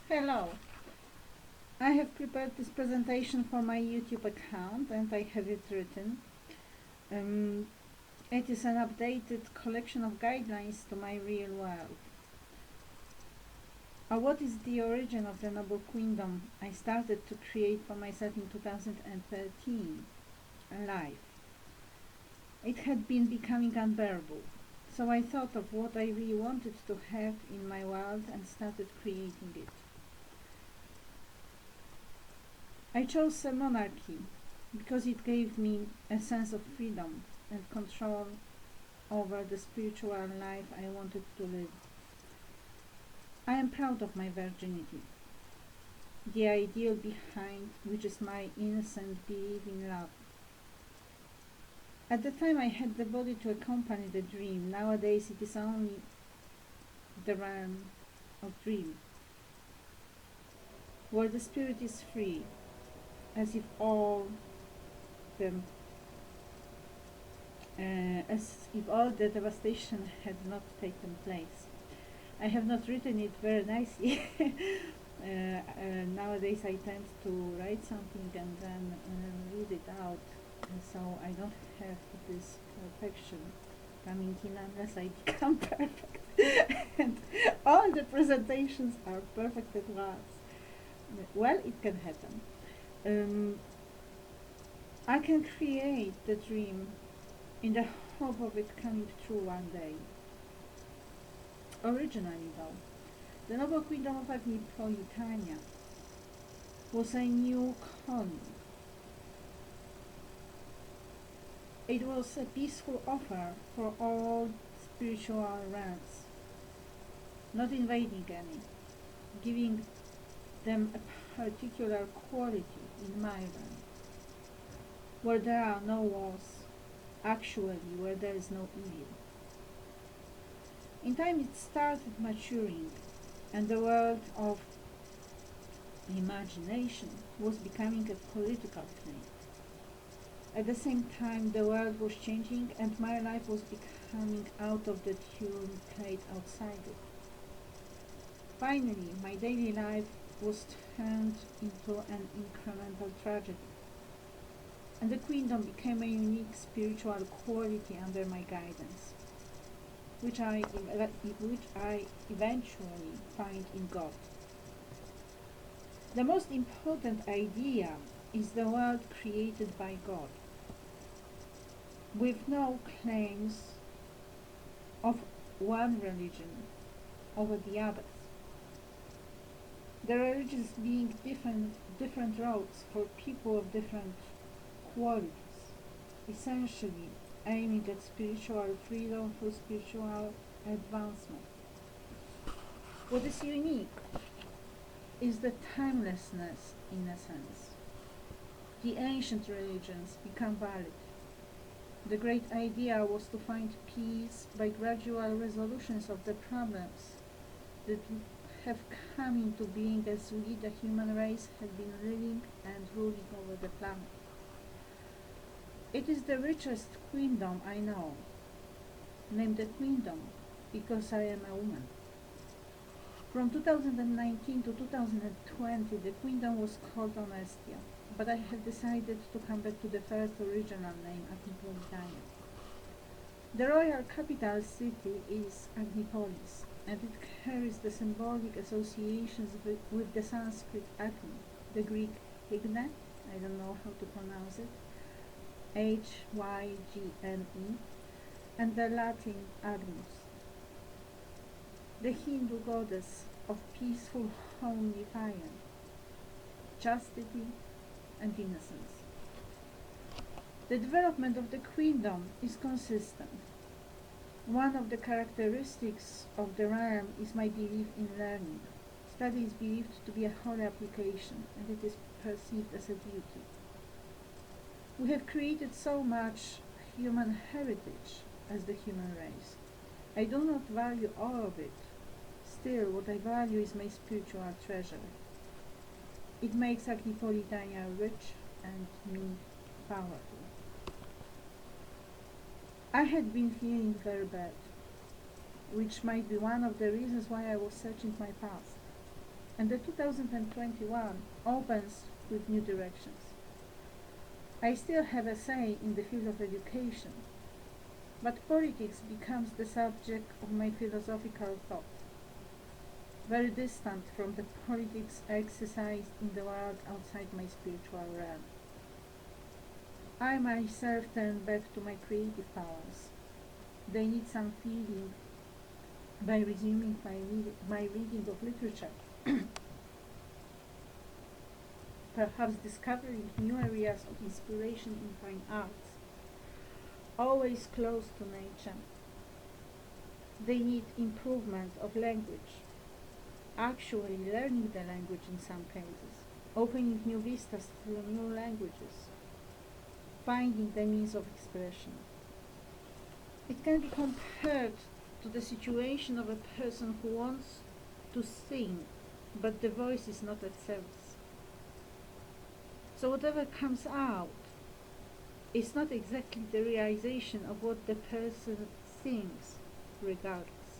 Hello, I have prepared this presentation for my YouTube account and I have it written. It is an updated collection of guidelines to my real world. What is the origin of the Noble Queendom I started to create for myself in 2013? Life. It had been becoming unbearable, so I thought of what I really wanted to have in my world and started creating it. I chose a monarchy because it gave me a sense of freedom and control over the spiritual life I wanted to live. I am proud of my virginity, the ideal behind which is my innocent belief in love. At the time I had the body to accompany the dream. Nowadays it is only the realm of dream, where the spirit is free, as if all the devastation had not taken place. I have not written it very nicely. Nowadays I tend to write something and then read it out, so I don't have this perfection coming in unless I become perfect. And all the presentations are perfect at once. Well, it can happen. I can create the dream in the hope of it coming true one day. Originally, though, the Noble Queendom of Agnipolis was a new calling. It was a peaceful offer for all spiritual realms, not invading any, giving them a particular quality in my realm, where there are no wars, actually where there is no evil. In time it started maturing, and the world of imagination was becoming a political thing. At the same time the world was changing and my life was becoming out of the tune played outside it. Finally, my daily life was turned into an incremental tragedy, and the Queendom became a unique spiritual quality under my guidance, which I eventually find in God. The most important idea is the world created by God, with no claims of one religion over the others. The religions being different roads for people of different qualities, essentially aiming at spiritual freedom for spiritual advancement. What is unique is the timelessness, in a sense. The ancient religions become valid. The great idea was to find peace by gradual resolutions of the problems that have come into being as we, the human race, have been living and ruling over the planet. It is the richest queendom I know, named the Queendom because I am a woman. From 2019 to 2020, the Queendom was called Onestia, but I have decided to come back to the first original name, Agnipolis. The royal capital city is Agnipolis, and it carries the symbolic associations with the Sanskrit Agni, the Greek Hygne, I don't know how to pronounce it, Hygne, and the Latin Agnus, the Hindu goddess of peaceful homely fire, chastity and innocence. The development of the Queendom is consistent. One of the characteristics of the realm is my belief in learning. Study is believed to be a holy application, and it is perceived as a duty. We have created so much human heritage as the human race. I do not value all of it. Still, what I value is my spiritual treasure. It makes Agnipolis rich and me powerful. I had been feeling very bad, which might be one of the reasons why I was searching my past. and the 2021 opens with new directions. I still have a say in the field of education, but politics becomes the subject of my philosophical thought, very distant from the politics exercised in the world outside my spiritual realm. I myself turn back to my creative powers. They need some feeling by resuming my reading of literature, perhaps discovering new areas of inspiration in fine arts, always close to nature. They need improvement of language, actually learning the language in some cases, opening new vistas through new languages, finding the means of expression. It can be compared to the situation of a person who wants to sing, but the voice is not at service. So whatever comes out is not exactly the realization of what the person thinks, regardless.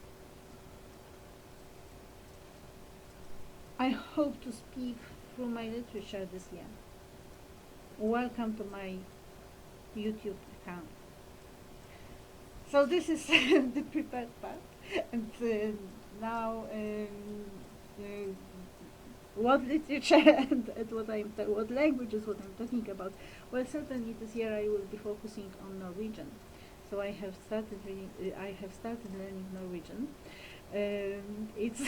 I hope to speak through my literature this year. Welcome to my YouTube account. So this is the prepared part, and now what literature and what language is what I'm talking about. Well, certainly this year I will be focusing on Norwegian. So I have started learning Norwegian. It's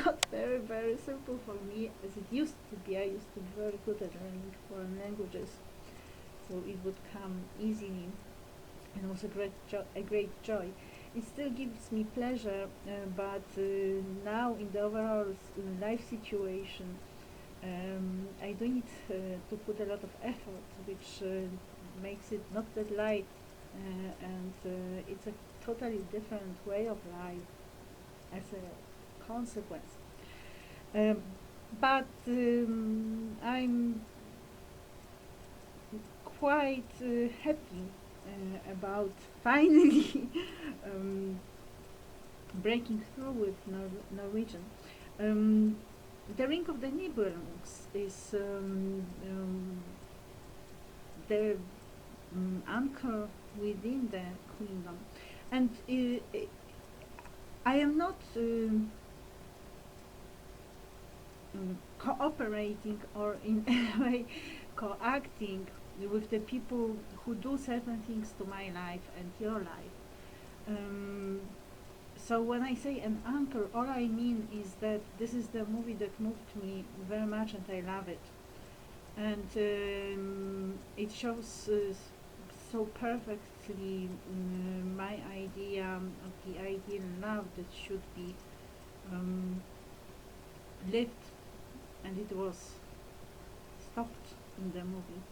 not very simple for me as it used to be. I used to be very good at learning foreign languages, so it would come easily, and it was a great joy. It still gives me pleasure, but now in the overall life situation, I do need to put a lot of effort, which makes it not that light, and it's a totally different way of life as a consequence. But I'm quite happy about finally breaking through with Norwegian. The Ring of the Nibelungs is the anchor within the queendom, and I am not cooperating or in a way co-acting with the people who do certain things to my life and your life. So when I say an anchor, all I mean is that this is the movie that moved me very much, and I love it. And it shows so perfectly my idea of the ideal love that should be lived, and it was stopped in the movie.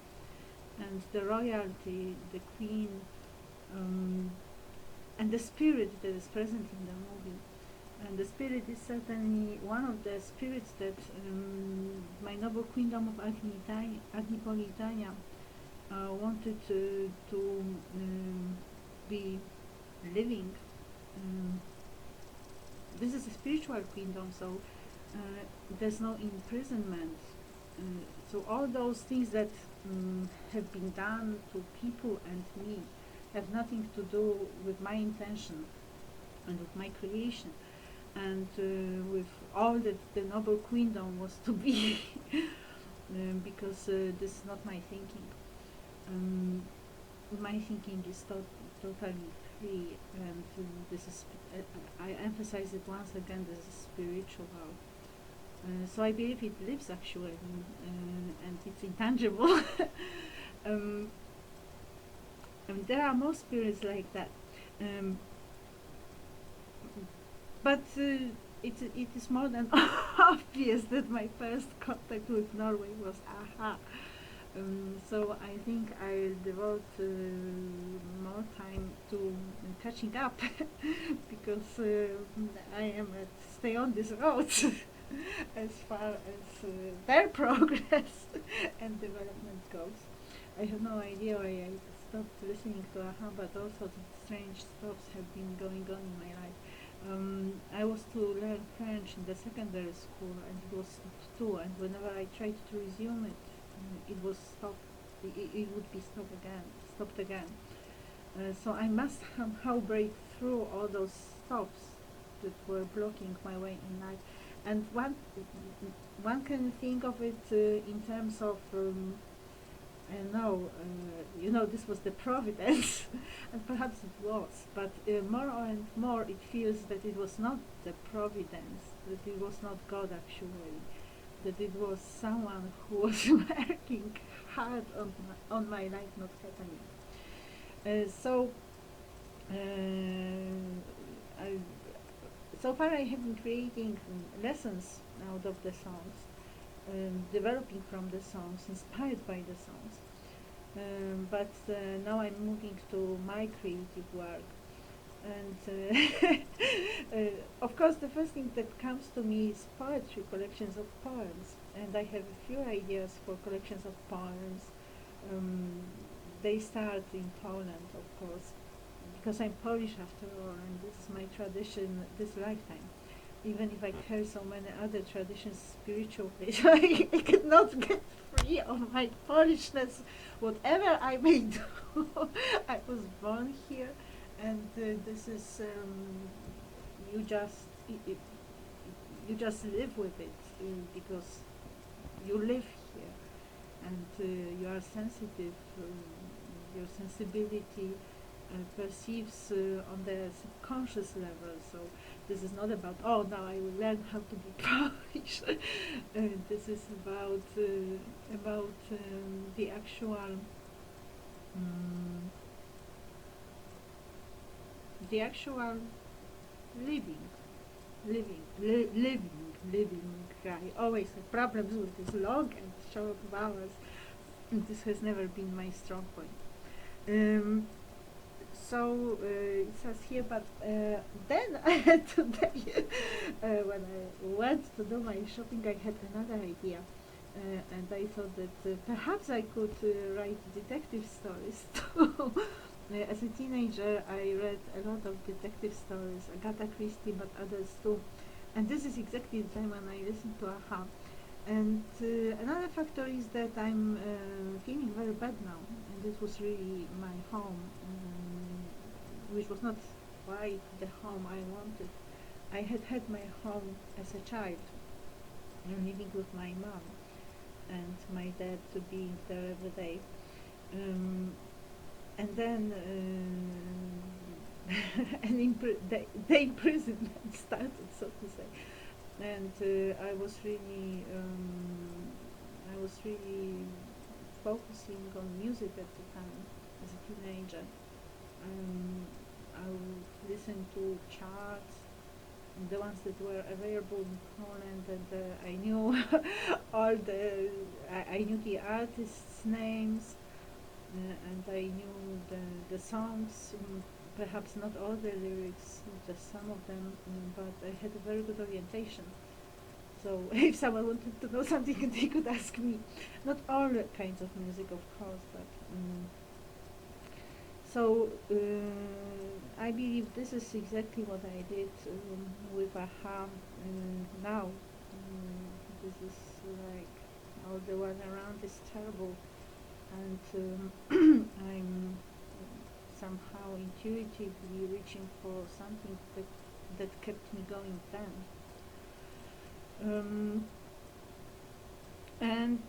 And the royalty, the queen, and the spirit that is present in the movie. And the spirit is certainly one of the spirits that my noble queendom of Agnipolis wanted to be living. This is a spiritual queendom, so there's no imprisonment. So all those things that have been done to people and me have nothing to do with my intention and with my creation, and with all that the noble queendom was to be, because this is not my thinking. My thinking is totally free, and this is I emphasize it once again, this is spiritual. So I believe it lives actually, and it's intangible. And there are more spirits like that, but it is more than obvious that my first contact with Norway was aha. So I think I'll devote more time to catching up because I am stay on this road as far as their progress and development goes. I have no idea why I stopped listening to AHA, but all sorts of strange stuff have been going on in my life. I was to learn French in the secondary school, and it was stopped too. And whenever I tried to resume it, it was stopped. It would be stopped again. So I must somehow break through all those stops that were blocking my way in life. And one can think of it in terms of no, this was the providence, and perhaps it was, but more and more it feels that it was not the providence, that it was not God actually, that it was someone who was working hard on my life not happening. I, so far I have been creating lessons out of the songs, developing from the songs, inspired by the songs. But now I'm moving to my creative work. And of course, the first thing that comes to me is poetry, collections of poems. And I have a few ideas for collections of poems. They start in Poland, of course, because I'm Polish after all, and this is my tradition this lifetime. Even if I carry so many other traditions spiritually, I cannot get free of my Polishness, whatever I may do. I was born here, and this is you just you just live with it because you live here, and you are sensitive. Your sensibility perceives on the subconscious level. So this is not about, oh, now I will learn how to be Polish. This is about the actual living. I always have problems with this long and short vowels. This has never been my strong point. So it says here, but then I had today, when I went to do my shopping, I had another idea. And I thought that perhaps I could write detective stories too. As a teenager, I read a lot of detective stories, Agatha Christie, but others too. And this is exactly the time when I listened to Aha. And another factor is that I'm feeling very bad now, and this was really my home, which was not quite the home I wanted. I had my home as a child, living with my mom and my dad to be there every day. And then the imprisonment started, so to say. And I was really focusing on music at the time as a teenager. I would listen to charts, the ones that were available in Poland, and I knew I knew the artists' names, and I knew the songs. Perhaps not all the lyrics, just some of them, but I had a very good orientation. So if someone wanted to know something, they could ask me. Not all kinds of music, of course, but so I believe this is exactly what I did with Aha now. This is like all the one around is terrible, and I'm somehow intuitively reaching for something that kept me going then. And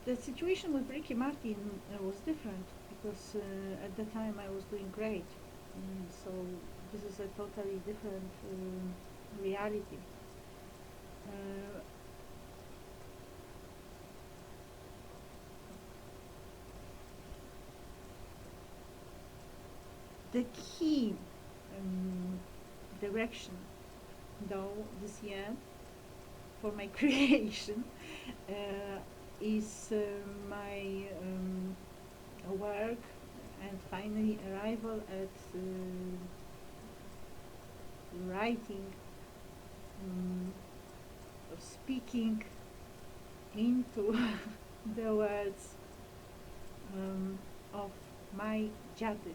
the situation with Ricky Martin was different because at the time I was doing great. So this is a totally different reality. The key direction, though, this year for my creation is my work and finally arrival at writing or speaking into the words of my dziady.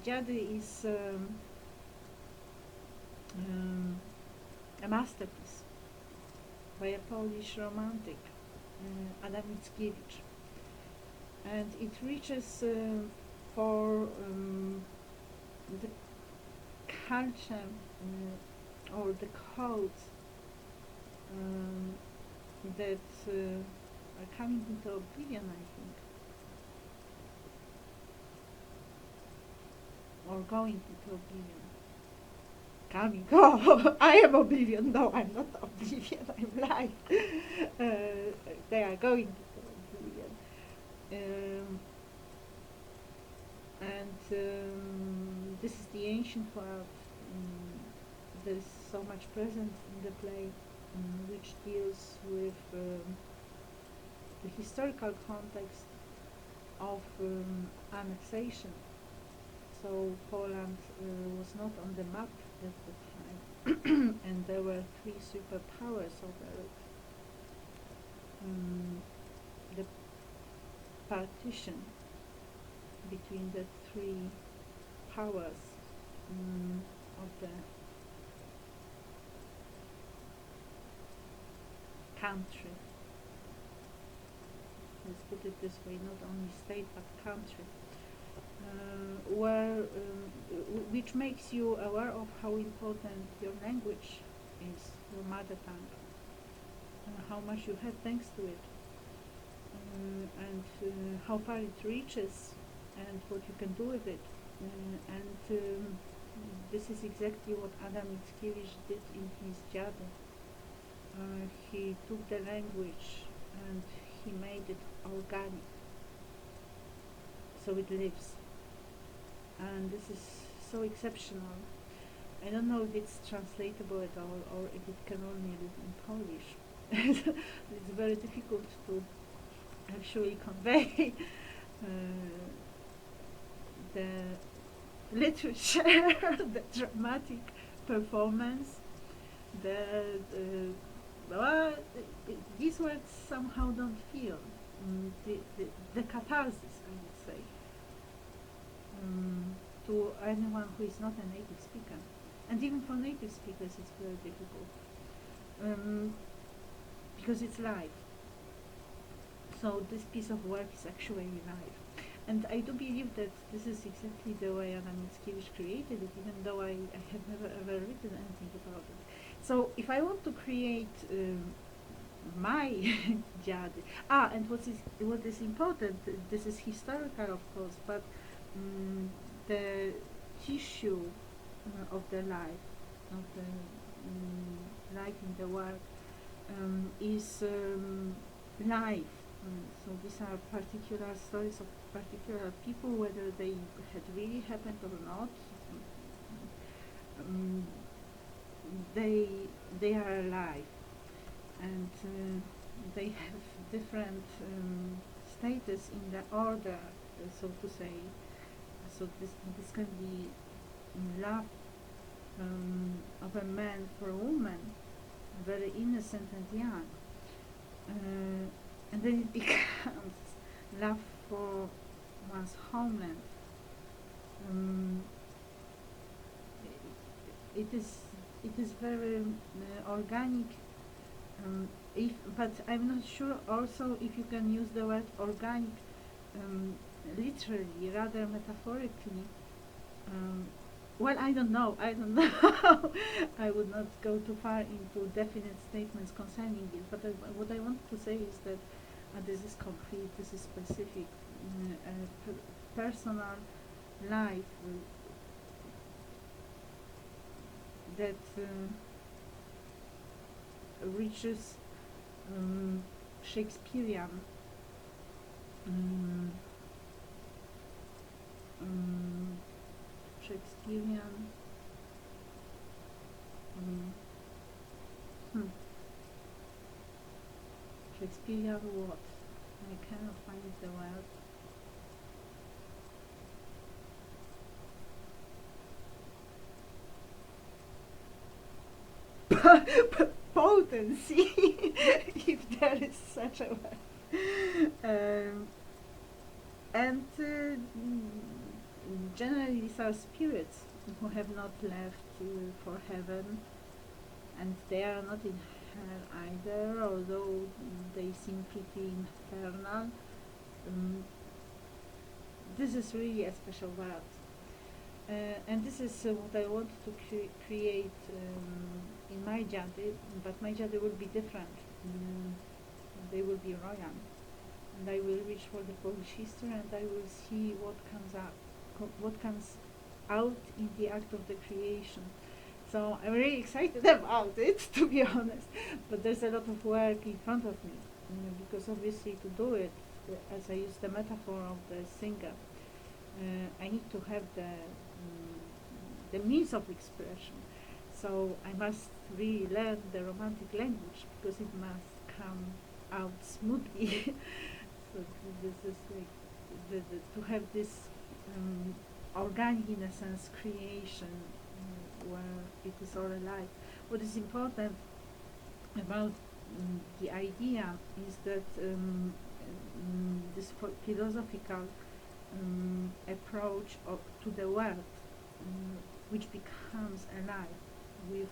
Dziady is a masterpiece by a Polish romantic, Adam Mickiewicz, and it reaches for the culture or the codes that are coming into oblivion, I think, or going into oblivion. Coming, oh, I am oblivion. No, I'm not oblivion, I'm light. They are going into oblivion. This is the ancient world. There's so much present in the play, which deals with the historical context of annexation. So Poland was not on the map at the time, and there were three superpowers over it. The partition between the three powers of the country. Let's put it this way, not only state but country. Which makes you aware of how important your language is, your mother tongue, how much you have thanks to it, and how far it reaches, and what you can do with it. This is exactly what Adam Mickiewicz did in his Dziady. He took the language and he made it organic, so it lives. And this is so exceptional. I don't know if it's translatable at all, or if it can only live in Polish. It's very difficult to actually convey the literature, the dramatic performance, these words somehow don't feel the catharsis, I would say. To anyone who is not a native speaker, and even for native speakers it's very difficult, because it's live. So this piece of work is actually live, and I do believe that this is exactly the way Adam Mickiewicz created it, even though I have never ever written anything about it. So if I want to create my Dziady, and what is important, this is historical of course, but the tissue of the life, of the life in the work, is life. So these are particular stories of particular people, whether they had really happened or not. They are alive, and they have different status in the order, so to say. So this can be love of a man for a woman, very innocent and young, and then it becomes love for one's homeland. It is very organic. But I'm not sure also if you can use the word organic literally, rather metaphorically. Well, I don't know. I would not go too far into definite statements concerning it. But what I want to say is that this is concrete, this is specific, personal life that reaches Shakespearean Shakespearean what? I cannot find the word. Potency, if there is such a word. And generally these are spirits who have not left for heaven, and they are not in hell either, although they seem pretty infernal. This is really a special world. And this is what I want to create in my jade, but my jade will be different. They will be royal, and I will reach for the Polish history, and I will see what comes out in the act of the creation. So I'm really excited about it, to be honest. But there's a lot of work in front of me, because obviously to do it, as I use the metaphor of the singer, I need to have the means of expression. So I must really learn the romantic language, because it must come out smoothly. So this is like to have this organic, in a sense, creation where it is all alive. What is important about the idea is that this philosophical approach to the world, which becomes alive with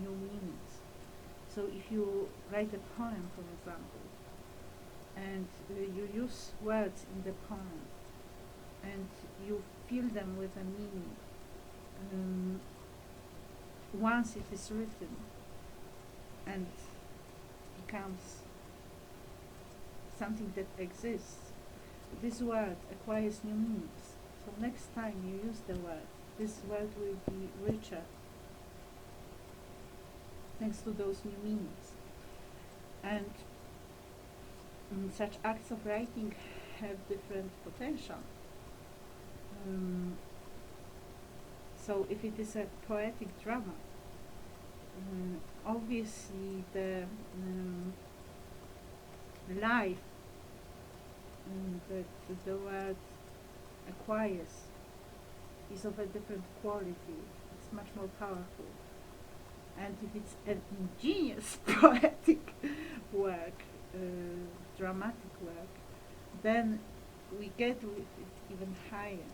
new meanings. So if you write a poem, for example, and you use words in the poem, and you fill them with a meaning, once it is written and becomes something that exists, this word acquires new meanings. So next time you use the word, this word will be richer thanks to those new meanings. And such acts of writing have different potential. So if it is a poetic drama, obviously the life that the word acquires is of a different quality. It's much more powerful. And if it's an ingenious poetic work, dramatic work, then we get with it even higher.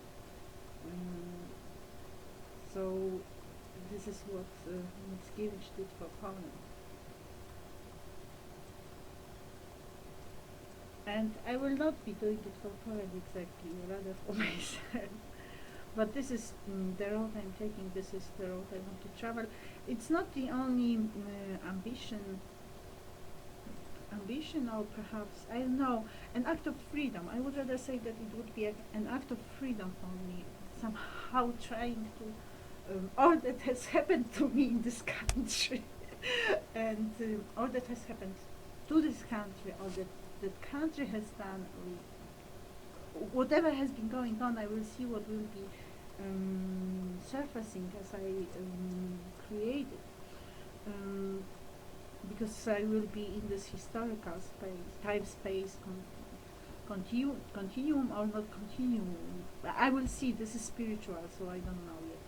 So this is what Mickiewicz did for Poland. And I will not be doing it for Poland exactly, rather for myself. But this is the road I'm taking, this is the road I want to travel. It's not the only ambition, or perhaps, I don't know, an act of freedom. I would rather say that it would be an act of freedom for me, somehow trying to, all that has happened to me in this country, and all that has happened to this country, all that the country has done, whatever has been going on, I will see what will be surfacing as I create it. Because I will be in this historical space, time-space continuum or not continuum. I will see. This is spiritual, so I don't know yet.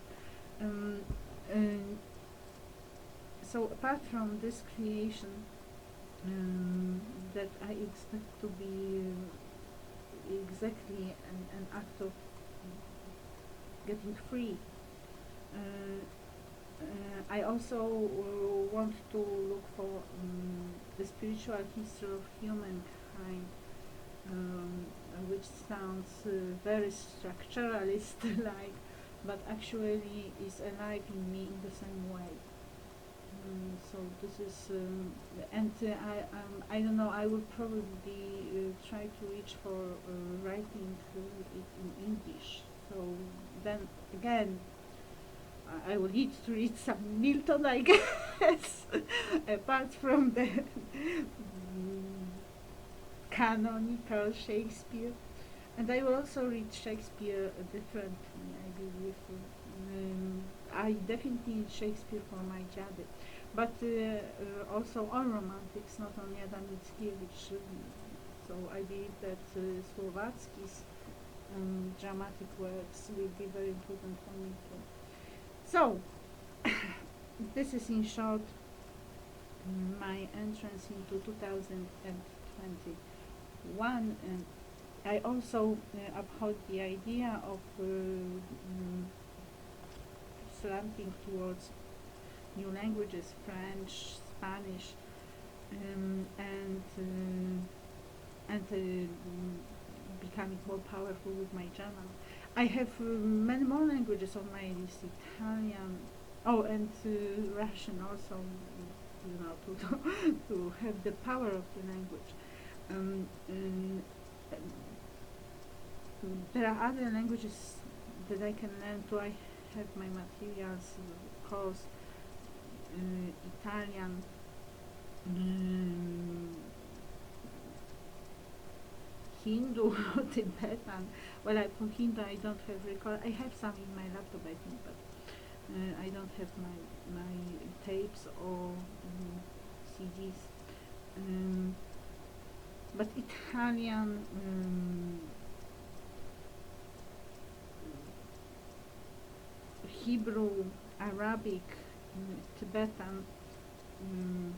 So apart from this creation that I expect to be exactly an act of getting free, I also want to look for the spiritual history of humankind, which sounds very structuralist-like, but actually is alive in me in the same way. So this is, and I don't know, I will probably try to reach for writing it in English. So then again, I will need to read some Milton, I guess, apart from the canonical Shakespeare. And I will also read Shakespeare differently, I believe. I definitely need Shakespeare for my jade, but also all romantics, not only Adam Mickiewicz. So I believe that Słowacki's dramatic works will be very important for me too. So this is in short my entrance into 2021, and I also uphold the idea of slanting towards new languages, French, Spanish, and becoming more powerful with my German. I have many more languages on my list: Italian, oh, and Russian also. To have the power of the language. Um, um, there are other languages that I can learn too. I have my materials, of course, Italian, um, Hindu, Tibetan. Well, for Hindu I don't have record. I have some in my laptop, I think, but I don't have my tapes or CDs. But Italian, Hebrew, Arabic, Tibetan, um,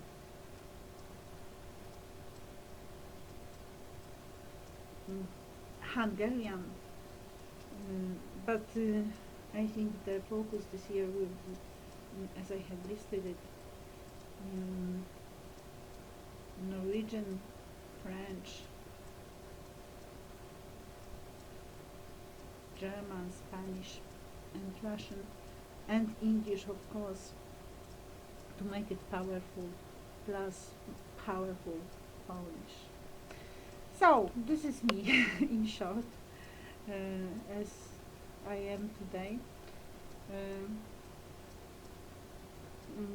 Hungarian, but I think the focus this year will be, as I have listed it, Norwegian, French, German, Spanish, and Russian, and English, of course, to make it powerful, plus powerful Polish. So, this is me in short, as I am today.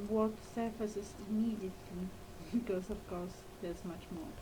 What surfaces immediately, because of course there's much more.